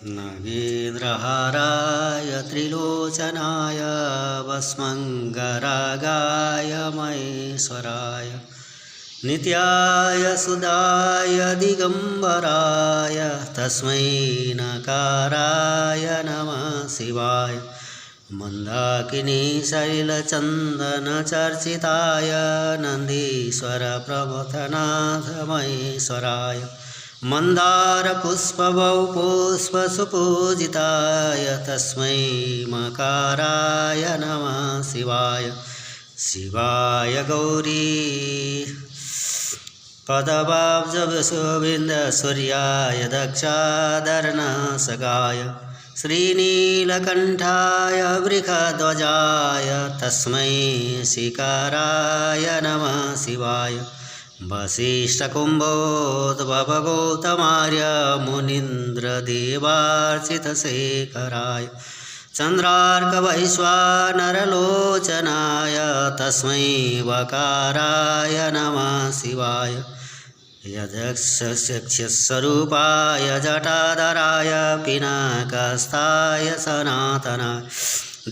नागेन्द्रहाराय त्रिलोचनाय भस्मङ्गरागाय महेश्वराय नित्याय सुधाय दिगम्बराय तस्मै नकाराय नमः शिवाय मन्दाकिनी शैलचन्दनचर्चिताय नन्दीश्वर प्रमथनाथ महेश्वराय मन्दारपुष्पवौ पुष्पसुपूजिताय तस्मै मकाराय नमः शिवाय शिवाय गौरी पदवाब्जविन्दसूर्याय दक्षाधरनाशकाय श्रीनीलकण्ठाय वृषध्वजाय तस्मै शिकाराय नमः शिवाय वसिष्ठकुम्भोद्भवगौतमार्य मुनीन्द्रदेवार्चितशेखराय चन्द्रार्कवैश्वानरलोचनाय तस्मै वकाराय नमः शिवाय यदक्षस्वरूपाय जटाधराय पिनाकस्थाय सनातनाय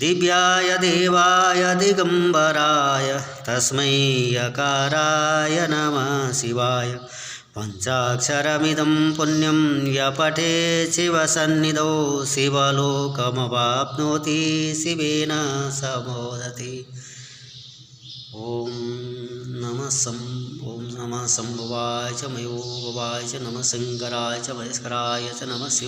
दिव्याय देवाय दिगम्बराय तस्मै यकाराय नमः शिवाय पञ्चाक्षरमिदं पुण्यं यपठे शिवसन्निधौ शिवलोकमवाप्नोति शिवेन समोदति। ॐ नमः शम्भुवाय च मयोभवाय च नमः शङ्कराय च महेश्वराय च नमः शिवाय।